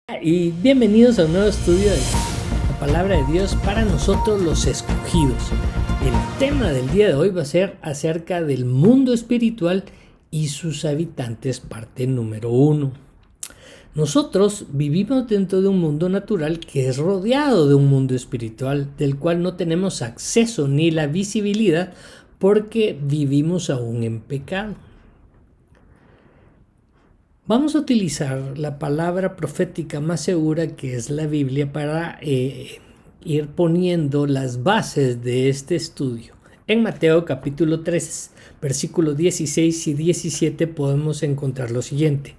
Y bienvenidos a un nuevo estudio de la palabra de Dios para nosotros los escogidos. El tema del día de hoy va a ser acerca del mundo espiritual y sus habitantes, parte número 1. Nosotros vivimos dentro de un mundo natural que es rodeado de un mundo espiritual, del cual no tenemos acceso ni la visibilidad porque vivimos aún en pecado. Vamos a utilizar la palabra profética más segura, que es la Biblia, para ir poniendo las bases de este estudio. En Mateo capítulo 3, versículos 16 y 17 podemos encontrar lo siguiente.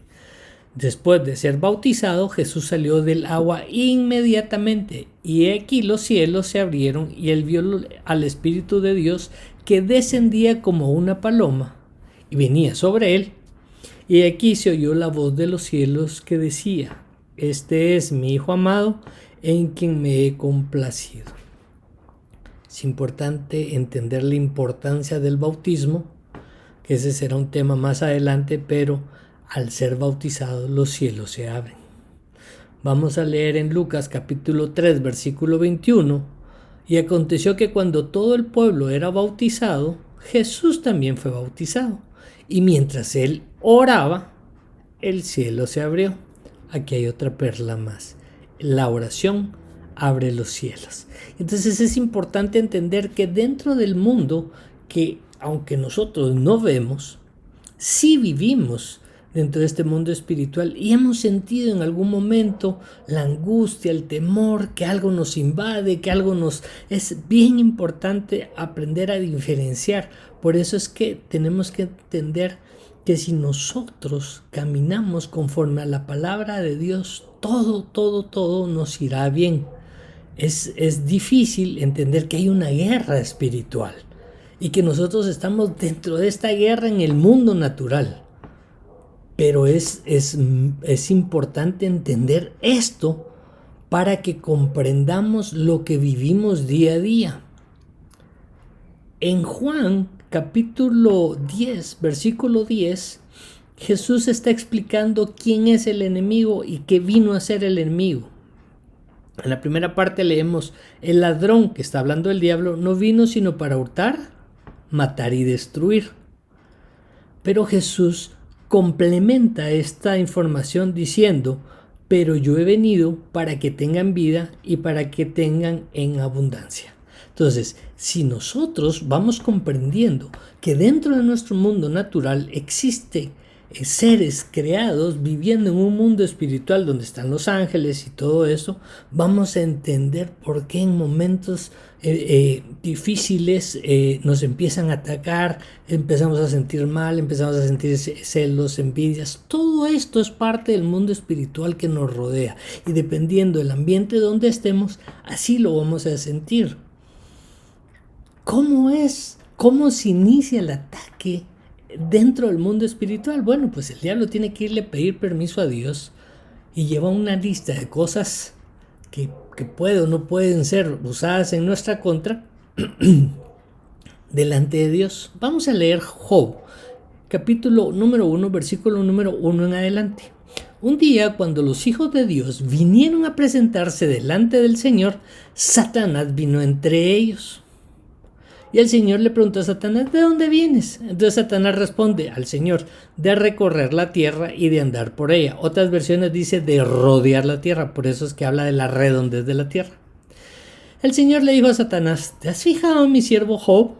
Después de ser bautizado, Jesús salió del agua inmediatamente, y aquí los cielos se abrieron y él vio al Espíritu de Dios que descendía como una paloma y venía sobre él. Y aquí se oyó la voz de los cielos que decía: Este es mi Hijo amado, en quien me he complacido. Es importante entender la importancia del bautismo, que ese será un tema más adelante, pero al ser bautizados los cielos se abren. Vamos a leer en Lucas capítulo 3, versículo 21. Y aconteció que cuando todo el pueblo era bautizado, Jesús también fue bautizado. Y mientras él oraba, el cielo se abrió. Aquí hay otra perla más. La oración abre los cielos. Entonces es importante entender que dentro del mundo, que aunque nosotros no vemos, sí vivimos dentro de este mundo espiritual y hemos sentido en algún momento la angustia, el temor, que algo nos invade, que algo nos... Es bien importante aprender a diferenciar. Por eso es que tenemos que entender que si nosotros caminamos conforme a la palabra de Dios, todo nos irá bien. Es difícil entender que hay una guerra espiritual y que nosotros estamos dentro de esta guerra en el mundo natural. Pero es importante entender esto para que comprendamos lo que vivimos día a día. En Juan capítulo 10, versículo 10, Jesús está explicando quién es el enemigo y qué vino a ser el enemigo. En la primera parte leemos: el ladrón, que está hablando del diablo, no vino sino para hurtar, matar y destruir. Pero Jesús complementa esta información diciendo: pero yo he venido para que tengan vida y para que tengan en abundancia. Entonces, si nosotros vamos comprendiendo que dentro de nuestro mundo natural existe seres creados viviendo en un mundo espiritual donde están los ángeles y todo eso, vamos a entender por qué en momentos difíciles nos empiezan a atacar, empezamos a sentir mal, empezamos a sentir celos, envidias. Todo esto es parte del mundo espiritual que nos rodea, y dependiendo del ambiente donde estemos, así lo vamos a sentir. ¿Cómo se inicia el ataque dentro del mundo espiritual? Bueno, pues el diablo tiene que irle a pedir permiso a Dios y lleva una lista de cosas que pueden o no pueden ser usadas en nuestra contra delante de Dios. Vamos a leer Job, capítulo número 1, versículo número 1 en adelante. Un día, cuando los hijos de Dios vinieron a presentarse delante del Señor, Satanás vino entre ellos. Y el Señor le preguntó a Satanás: ¿de dónde vienes? Entonces Satanás responde al Señor: de recorrer la tierra y de andar por ella. Otras versiones dice de rodear la tierra, por eso es que habla de la redondez de la tierra. El Señor le dijo a Satanás: ¿te has fijado en mi siervo Job?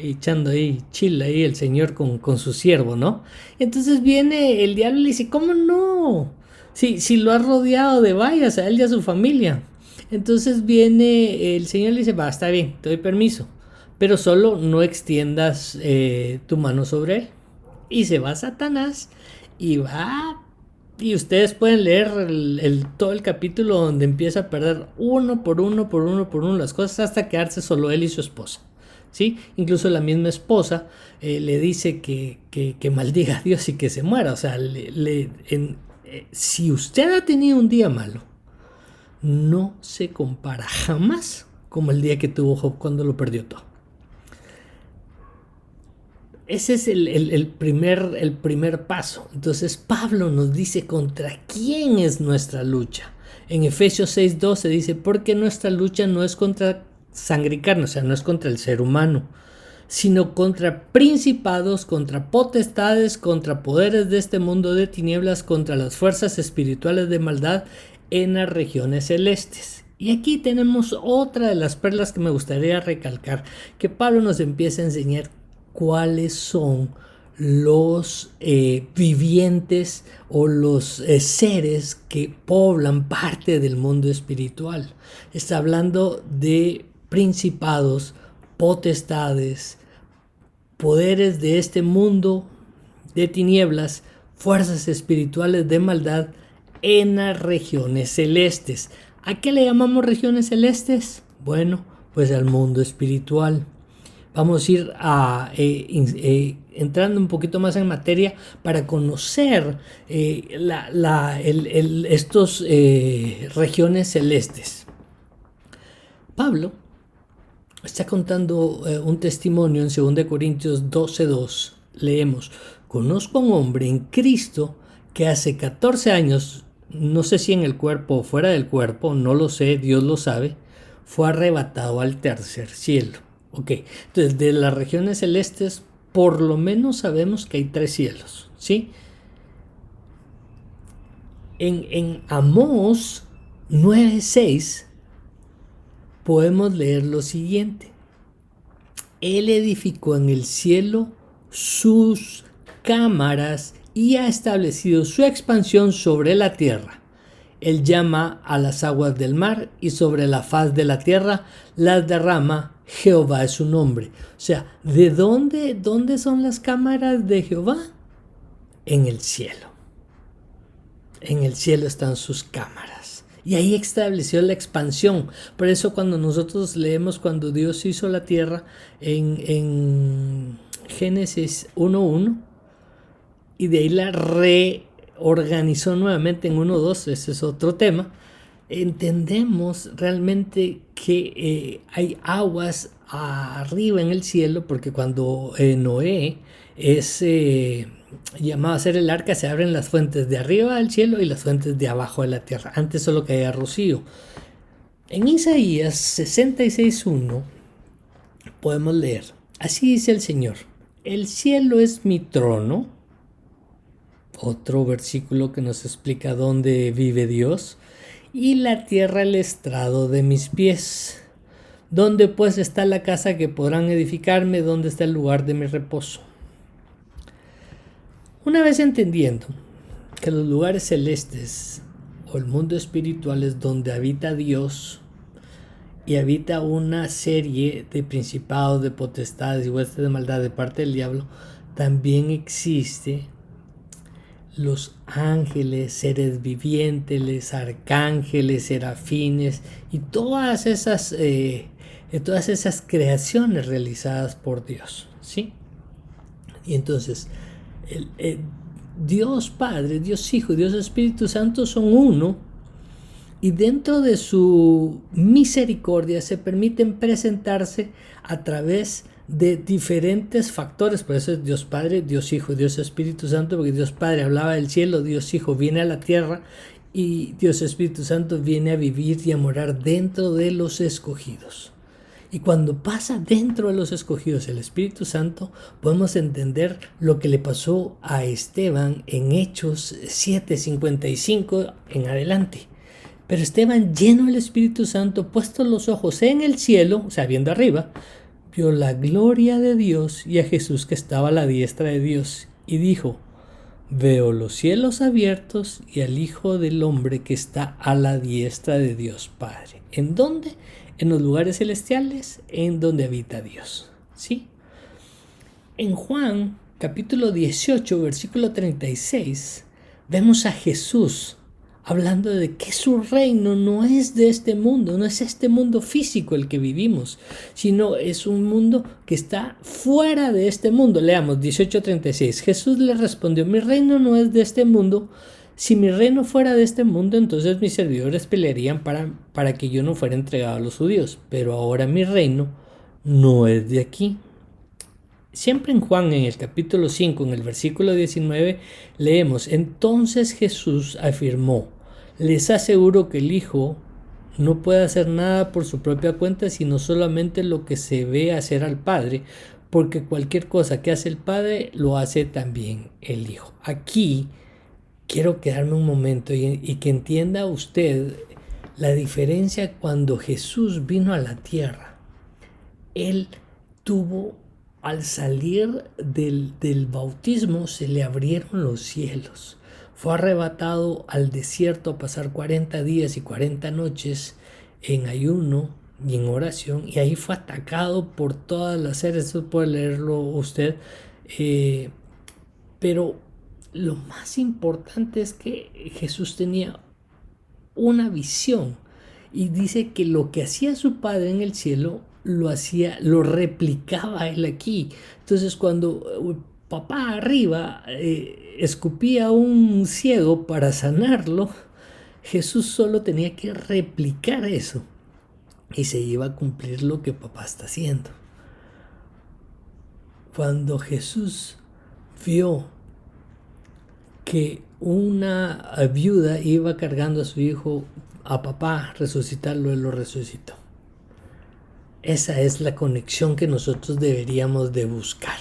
Echando ahí chila ahí el Señor con su siervo, ¿no? Entonces viene el diablo y le dice: ¿cómo no? Si lo has rodeado de vallas a él y a su familia. Entonces viene el Señor y le dice: va, está bien, te doy permiso, pero solo no extiendas tu mano sobre él. Y se va Satanás y va, y ustedes pueden leer todo el capítulo donde empieza a perder uno por uno las cosas hasta quedarse solo él y su esposa. ¿Sí? Incluso la misma esposa le dice que maldiga a Dios y que se muera. O sea, si usted ha tenido un día malo, no se compara jamás como el día que tuvo Job cuando lo perdió todo. ese es el primer paso. Entonces Pablo nos dice contra quién es nuestra lucha. En Efesios 6:12 dice, porque nuestra lucha no es contra sangre y carne, o sea, no es contra el ser humano, sino contra principados, contra potestades, contra poderes de este mundo de tinieblas, contra las fuerzas espirituales de maldad en las regiones celestes. Y aquí tenemos otra de las perlas que me gustaría recalcar, que Pablo nos empieza a enseñar cuáles son los vivientes o los seres que poblan parte del mundo espiritual. Está hablando de principados, potestades, poderes de este mundo de tinieblas, fuerzas espirituales de maldad en las regiones celestes. ¿A qué le llamamos regiones celestes? Bueno, pues al mundo espiritual. Vamos a ir entrando un poquito más en materia para conocer estos regiones celestes. Pablo está contando un testimonio en 2 Corintios 12:2. Leemos, conozco a un hombre en Cristo que hace 14 años, no sé si en el cuerpo o fuera del cuerpo, no lo sé, Dios lo sabe, fue arrebatado al tercer cielo. Ok, entonces de las regiones celestes por lo menos sabemos que hay 3 cielos, ¿sí? En Amós 9:6 podemos leer lo siguiente. Él edificó en el cielo sus cámaras y ha establecido su expansión sobre la tierra. Él llama a las aguas del mar y sobre la faz de la tierra las derrama. Jehová es su nombre. O sea, ¿de dónde son las cámaras de Jehová? En el cielo. En el cielo están sus cámaras. Y ahí estableció la expansión. Por eso cuando nosotros leemos cuando Dios hizo la tierra en Génesis 1:1 y de ahí la reorganizó nuevamente en 1:2, ese es otro tema, entendemos realmente que hay aguas arriba en el cielo, porque cuando Noé es llamado a hacer el arca, se abren las fuentes de arriba del cielo y las fuentes de abajo de la tierra. Antes solo caía rocío. En Isaías 66:1 podemos leer, así dice el Señor, el cielo es mi trono. Otro versículo que nos explica dónde vive Dios. Y la tierra el estrado de mis pies. ¿Dónde pues está la casa que podrán edificarme? ¿Dónde está el lugar de mi reposo? Una vez entendiendo que los lugares celestes o el mundo espiritual es donde habita Dios y habita una serie de principados, de potestades y huestes de maldad de parte del diablo, también existe los ángeles, seres vivientes, arcángeles, serafines y todas esas creaciones realizadas por Dios, ¿sí? Y entonces, Dios Padre, Dios Hijo, Dios Espíritu Santo son uno, y dentro de su misericordia se permiten presentarse a través de diferentes factores. Por eso es Dios Padre, Dios Hijo, Dios Espíritu Santo, porque Dios Padre hablaba del cielo, Dios Hijo viene a la tierra y Dios Espíritu Santo viene a vivir y a morar dentro de los escogidos. Y cuando pasa dentro de los escogidos el Espíritu Santo, podemos entender lo que le pasó a Esteban en Hechos 7:55 en adelante. Pero Esteban, lleno del Espíritu Santo, puestos los ojos en el cielo, o sea, viendo arriba, vio la gloria de Dios y a Jesús que estaba a la diestra de Dios, y dijo, veo los cielos abiertos y al Hijo del Hombre que está a la diestra de Dios Padre. ¿En dónde? En los lugares celestiales, en donde habita Dios, ¿sí? En Juan, capítulo 18, versículo 36, vemos a Jesús hablando de que su reino no es de este mundo, no es este mundo físico el que vivimos, sino es un mundo que está fuera de este mundo. Leamos 18:36. Jesús le respondió, mi reino no es de este mundo. Si mi reino fuera de este mundo, entonces mis servidores pelearían para que yo no fuera entregado a los judíos. Pero ahora mi reino no es de aquí. Siempre en Juan, en el capítulo 5, en el versículo 19, leemos: entonces Jesús afirmó: les aseguro que el Hijo no puede hacer nada por su propia cuenta, sino solamente lo que se ve hacer al Padre, porque cualquier cosa que hace el Padre, lo hace también el Hijo. Aquí quiero quedarme un momento y que entienda usted la diferencia cuando Jesús vino a la tierra. Él tuvo, al salir del bautismo, se le abrieron los cielos. Fue arrebatado al desierto a pasar 40 días y 40 noches en ayuno y en oración, y ahí fue atacado por todas las seres. Eso puede leerlo usted, pero lo más importante es que Jesús tenía una visión, y dice que lo que hacía su Padre en el cielo lo replicaba él aquí. Entonces, cuando papá arriba escupía a un ciego para sanarlo, Jesús solo tenía que replicar eso y se iba a cumplir lo que papá está haciendo. Cuando Jesús vio que una viuda iba cargando a su hijo, a papá resucitarlo, él lo resucitó. Esa es la conexión que nosotros deberíamos de buscar.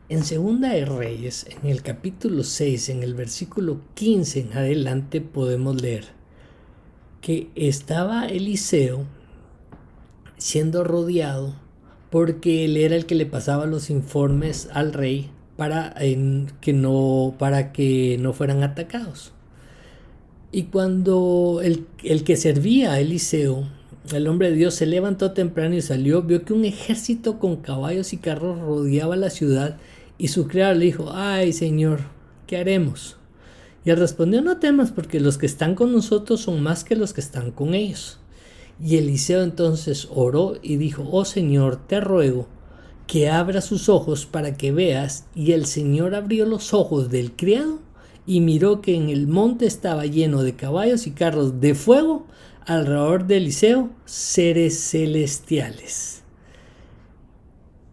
En Segunda de Reyes, en el capítulo 6, en el versículo 15 en adelante, podemos leer que estaba Eliseo siendo rodeado porque él era el que le pasaba los informes al rey para que no fueran atacados. Y cuando el que servía a Eliseo, el hombre de Dios, se levantó temprano y salió, vio que un ejército con caballos y carros rodeaba la ciudad, y su criado le dijo: ay, Señor, ¿qué haremos? Y él respondió: no temas, porque los que están con nosotros son más que los que están con ellos. Y Eliseo entonces oró y dijo: oh Señor, te ruego que abra sus ojos para que veas. Y el Señor abrió los ojos del criado, y miró que en el monte estaba lleno de caballos y carros de fuego alrededor de Eliseo, seres celestiales.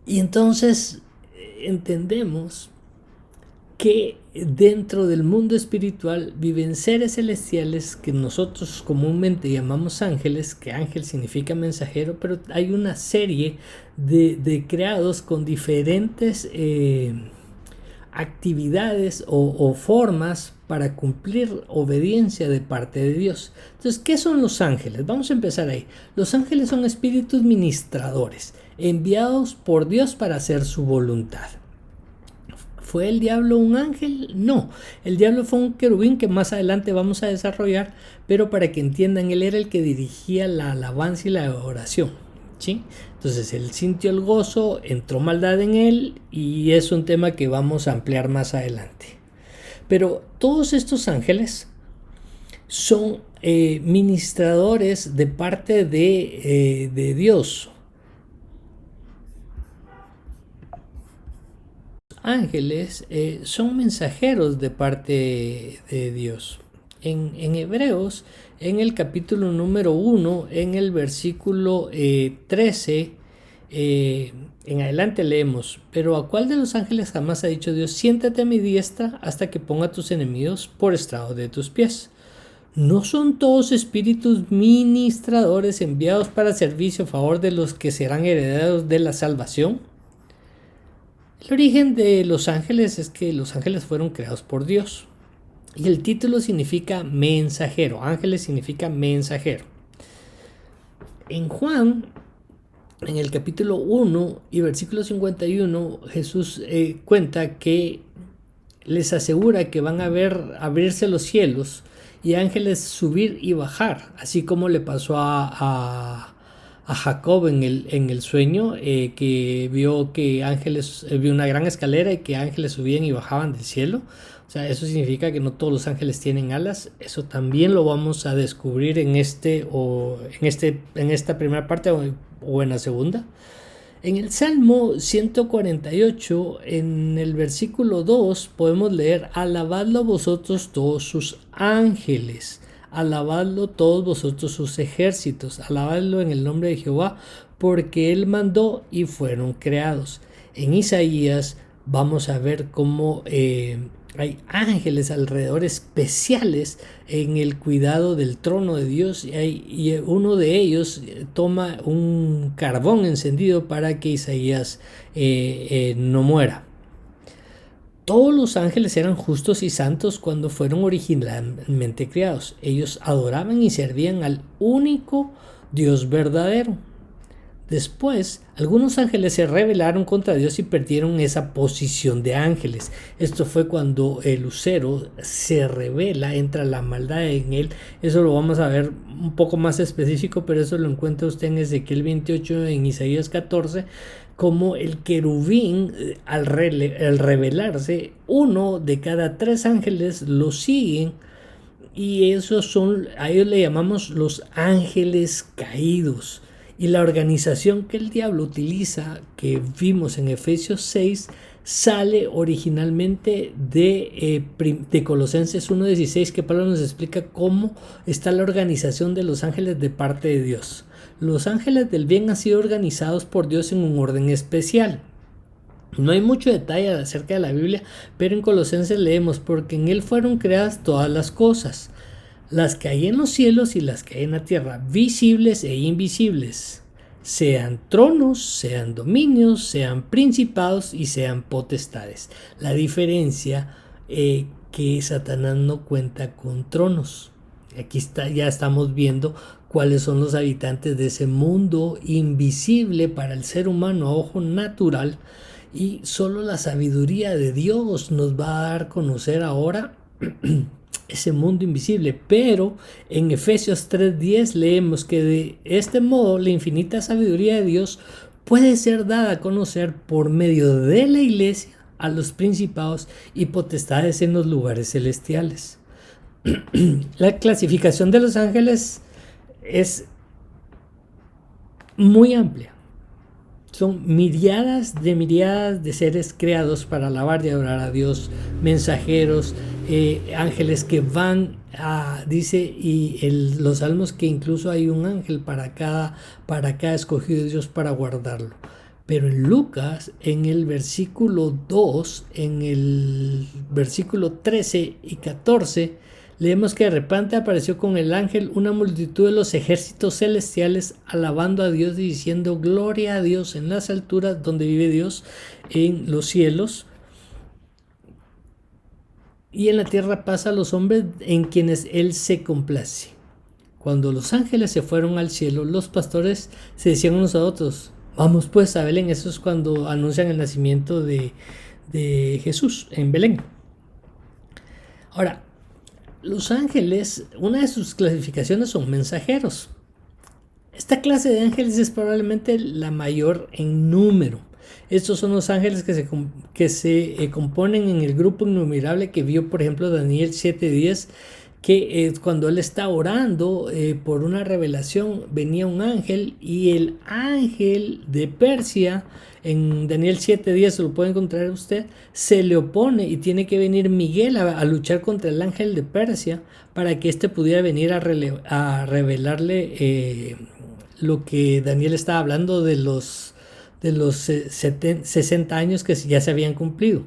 Y entonces entendemos que dentro del mundo espiritual viven seres celestiales que nosotros comúnmente llamamos ángeles, que ángel significa mensajero, pero hay una serie de creados con diferentes actividades o formas para cumplir obediencia de parte de Dios. Entonces, ¿qué son los ángeles? Vamos a empezar ahí. Los ángeles son espíritus ministradores, enviados por Dios para hacer su voluntad. ¿Fue el diablo un ángel? No, el diablo fue un querubín que más adelante vamos a desarrollar, pero para que entiendan, él era el que dirigía la alabanza y la oración, ¿sí? Entonces él sintió el gozo, entró maldad en él, y es un tema que vamos a ampliar más adelante. Pero todos estos ángeles son ministradores de parte de Dios. Ángeles son mensajeros de parte de Dios. En Hebreos, en el capítulo número 1, en el versículo 13, en adelante leemos: pero ¿a cuál de los ángeles jamás ha dicho Dios: siéntate a mi diestra hasta que ponga a tus enemigos por estrado de tus pies? ¿No son todos espíritus ministradores enviados para servicio a favor de los que serán herederos de la salvación? El origen de los ángeles es que los ángeles fueron creados por Dios, y el título significa mensajero. Ángeles significa mensajero. En Juan, en el capítulo 1 y versículo 51, Jesús cuenta que les asegura que van a abrirse los cielos y ángeles subir y bajar, así como le pasó a Jacob en el sueño, que vio que ángeles, vio una gran escalera y que ángeles subían y bajaban del cielo. O sea, eso significa que no todos los ángeles tienen alas. Eso también lo vamos a descubrir en esta primera parte o en la segunda. En el Salmo 148, en el versículo 2, podemos leer: alabadlo vosotros todos sus ángeles, alabadlo todos vosotros sus ejércitos, alabadlo en el nombre de Jehová, porque él mandó y fueron creados. En Isaías vamos a ver cómo hay ángeles alrededor especiales en el cuidado del trono de Dios, y uno de ellos toma un carbón encendido para que Isaías no muera. Todos los ángeles eran justos y santos cuando fueron originalmente creados. Ellos adoraban y servían al único Dios verdadero. Después, algunos ángeles se rebelaron contra Dios y perdieron esa posición de ángeles. Esto fue cuando el lucero se rebela, entra la maldad en él. Eso lo vamos a ver un poco más específico, pero eso lo encuentra usted en Ezequiel 28, en Isaías 14, como el querubín, al rebelarse, uno de cada 3 ángeles lo siguen. Y a ellos le llamamos los ángeles caídos. Y la organización que el diablo utiliza, que vimos en Efesios 6, sale originalmente de Colosenses 1:16, que Pablo nos explica cómo está la organización de los ángeles de parte de Dios. Los ángeles del bien han sido organizados por Dios en un orden especial. No hay mucho detalle acerca de la Biblia, pero en Colosenses leemos: porque en él fueron creadas todas las cosas, las que hay en los cielos y las que hay en la tierra, visibles e invisibles, sean tronos, sean dominios, sean principados y sean potestades. La diferencia que Satanás no cuenta con tronos. Aquí ya estamos viendo cuáles son los habitantes de ese mundo invisible para el ser humano a ojo natural, y solo la sabiduría de Dios nos va a dar a conocer ahora ese mundo invisible. Pero en Efesios 3:10 leemos que de este modo la infinita sabiduría de Dios puede ser dada a conocer por medio de la iglesia a los principados y potestades en los lugares celestiales. La clasificación de los ángeles es muy amplia. Son miríadas de seres creados para alabar y adorar a Dios, mensajeros, ángeles que van dice, y los salmos, que incluso hay un ángel para cada escogido de Dios para guardarlo. Pero en Lucas, en el versículo 2, en el versículo 13 y 14, leemos que de repente apareció con el ángel una multitud de los ejércitos celestiales alabando a Dios y diciendo: gloria a Dios en las alturas, donde vive Dios en los cielos, y en la tierra paz a los hombres en quienes Él se complace. Cuando los ángeles se fueron al cielo, los pastores se decían unos a otros: vamos pues a Belén. Eso es cuando anuncian el nacimiento de Jesús en Belén. Ahora, los ángeles, una de sus clasificaciones son mensajeros. Esta clase de ángeles es probablemente la mayor en número. Estos son los ángeles que se componen en el grupo innumerable que vio, por ejemplo, Daniel 7:10, que cuando él está orando por una revelación, venía un ángel, y el ángel de Persia, en Daniel 7:10 lo puede encontrar usted, se le opone, y tiene que venir Miguel a luchar contra el ángel de Persia para que éste pudiera venir a revelarle lo que Daniel estaba hablando de los 60 años que ya se habían cumplido.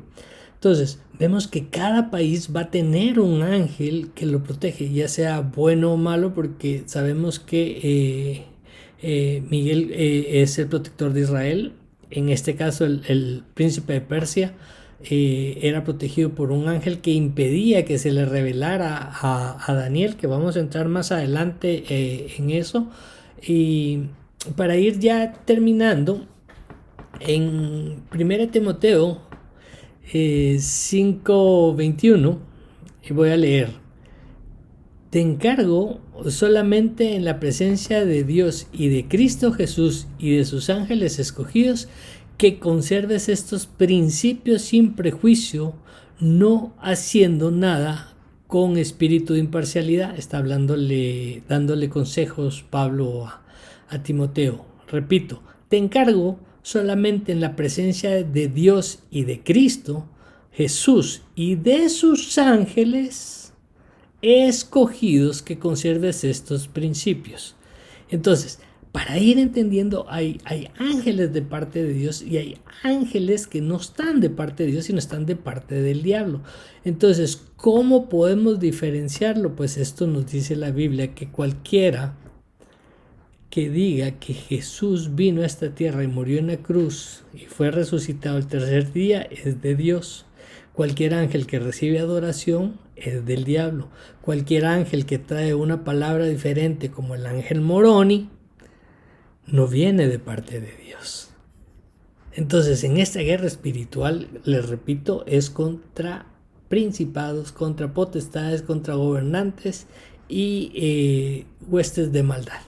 Entonces, vemos que cada país va a tener un ángel que lo protege, ya sea bueno o malo, porque sabemos que Miguel es el protector de Israel. En este caso, el príncipe de Persia era protegido por un ángel que impedía que se le revelara a Daniel, que vamos a entrar más adelante en eso. Y para ir ya terminando, en 1 Timoteo 5:21, y voy a leer: te encargo solamente en la presencia de Dios y de Cristo Jesús y de sus ángeles escogidos, que conserves estos principios sin prejuicio, no haciendo nada con espíritu de imparcialidad. Está dándole consejos Pablo a Timoteo. Repito, te encargo solamente en la presencia de Dios y de Cristo Jesús y de sus ángeles escogidos que conserves estos principios. Entonces, para ir entendiendo, hay ángeles de parte de Dios y hay ángeles que no están de parte de Dios, sino están de parte del diablo. Entonces, ¿cómo podemos diferenciarlo? Pues esto nos dice la Biblia, que cualquiera que diga que Jesús vino a esta tierra y murió en la cruz y fue resucitado el tercer día es de Dios. Cualquier ángel que recibe adoración es del diablo. Cualquier ángel que trae una palabra diferente, como el ángel Moroni, no viene de parte de Dios. Entonces, en esta guerra espiritual, les repito, es contra principados, contra potestades, contra gobernantes y huestes de maldad.